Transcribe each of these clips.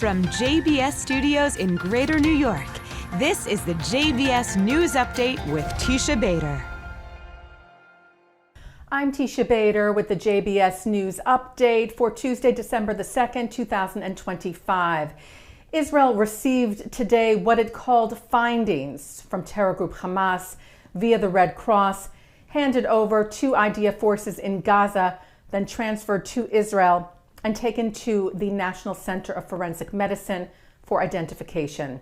From JBS Studios in Greater New York, this is the JBS News Update with Teisha Bader. I'm Teisha Bader with the JBS News Update for Tuesday, December the 2nd, 2025. Israel received today what it called findings from terror group Hamas via the Red Cross, handed over to IDF forces in Gaza, then transferred to Israel and taken to the National Center of Forensic Medicine for identification.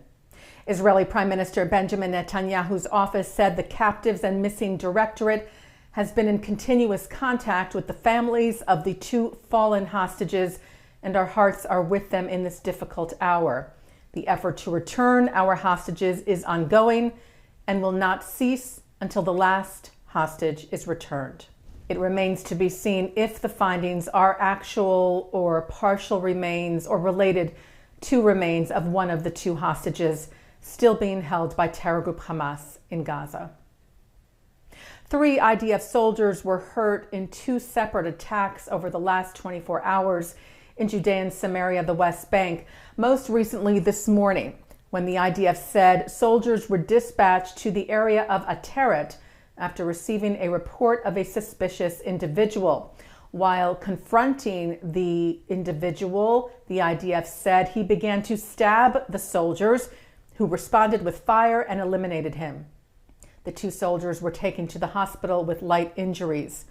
Israeli Prime Minister Benjamin Netanyahu's office said the Captives and Missing Directorate has been in continuous contact with the families of the two fallen hostages, and our hearts are with them in this difficult hour. The effort to return our hostages is ongoing and will not cease until the last hostage is returned. It remains to be seen if the findings are actual or partial remains or related to remains of one of the two hostages still being held by terror group Hamas in Gaza. 3 IDF soldiers were hurt in 2 separate attacks over the last 24 hours in Judea and Samaria, the West Bank, most recently this morning, when the IDF said soldiers were dispatched to the area of Ateret after receiving a report of a suspicious individual. While confronting the individual, the IDF said he began to stab the soldiers, who responded with fire and eliminated him. The 2 soldiers were taken to the hospital with light injuries.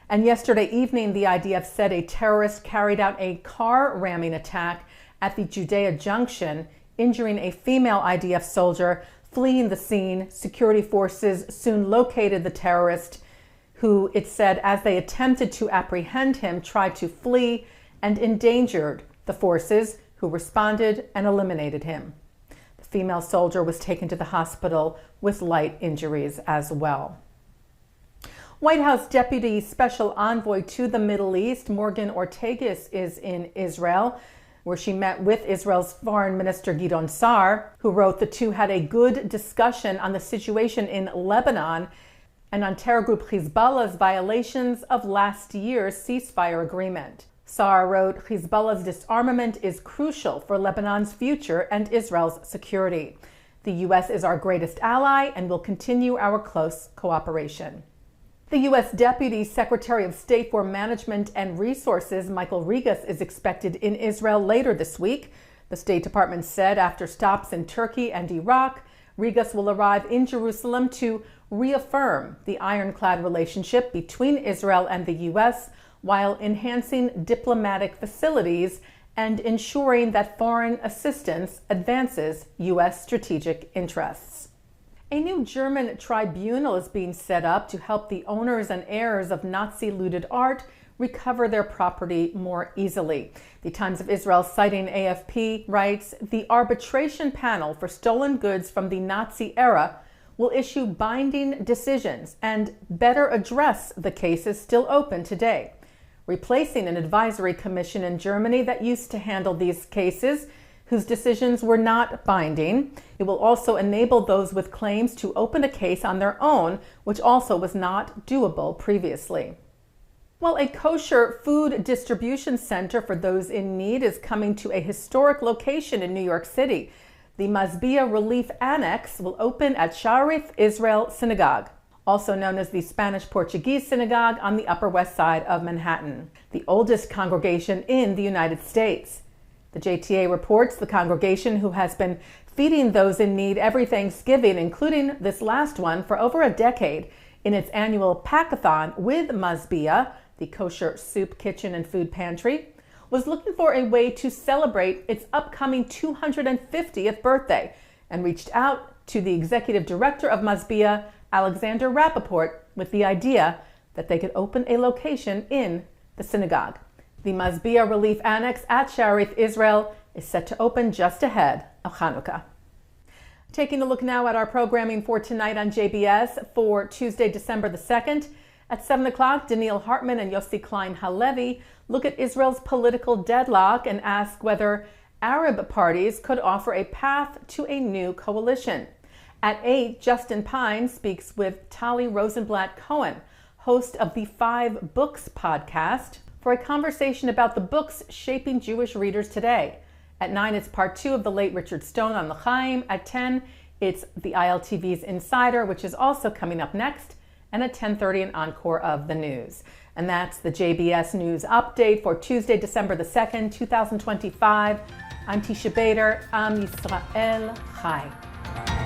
And yesterday evening, the IDF said a terrorist carried out a car ramming attack at the Judea Junction, injuring a female IDF soldier. Fleeing the scene, security forces soon located the terrorist, who, it said, as they attempted to apprehend him, tried to flee and endangered the forces, who responded and eliminated him. The female soldier was taken to the hospital with light injuries as well. White House Deputy Special Envoy to the Middle East, Morgan Ortagus, is in Israel, where she met with Israel's Foreign Minister Gideon Sa'ar, who wrote the two had a good discussion on the situation in Lebanon and on terror group Hezbollah's violations of last year's ceasefire agreement. Sa'ar wrote, Hezbollah's disarmament is crucial for Lebanon's future and Israel's security. The U.S. is our greatest ally and will continue our close cooperation. The U.S. Deputy Secretary of State for Management and Resources, Michael Regas, is expected in Israel later this week. The State Department said after stops in Turkey and Iraq, Regas will arrive in Jerusalem to reaffirm the ironclad relationship between Israel and the U.S. while enhancing diplomatic facilities and ensuring that foreign assistance advances U.S. strategic interests. A new German tribunal is being set up to help the owners and heirs of Nazi-looted art recover their property more easily. The Times of Israel, citing AFP, writes, the arbitration panel for stolen goods from the Nazi era will issue binding decisions and better address the cases still open today, replacing an advisory commission in Germany that used to handle these cases, whose decisions were not binding. It will also enable those with claims to open a case on their own, which also was not doable previously. Well, a kosher food distribution center for those in need is coming to a historic location in New York City. The Masbia Relief Annex will open at Sharif Israel Synagogue, also known as the Spanish-Portuguese Synagogue on the Upper West Side of Manhattan, the oldest congregation in the United States. The JTA reports the congregation, who has been feeding those in need every Thanksgiving, including this last one, for over a decade, in its annual Pack-a-thon with Masbia, the kosher soup kitchen and food pantry, was looking for a way to celebrate its upcoming 250th birthday and reached out to the executive director of Masbia, Alexander Rappaport, with the idea that they could open a location in the synagogue. The Masbia Relief Annex at Sharif Israel is set to open just ahead of Hanukkah. Taking a look now at our programming for tonight on JBS for Tuesday, December the 2nd. At 7 o'clock, Donniel, Hartman, and Yossi, Klein, Halevi look at Israel's political deadlock and ask whether Arab parties could offer a path to a new coalition. At 8, Justin Pine speaks with Tali Rosenblatt Cohen, host of the 5 Books podcast, for a conversation about the books shaping Jewish readers today. At 9, it's part 2 of the late Richard Stone on L'chaim. At 10, it's the ILTV's Insider, which is also coming up next. And at 10:30, an encore of the news. And that's the JBS News Update for Tuesday, December the 2nd, 2025. I'm Teisha Bader. Am Yisrael Chai.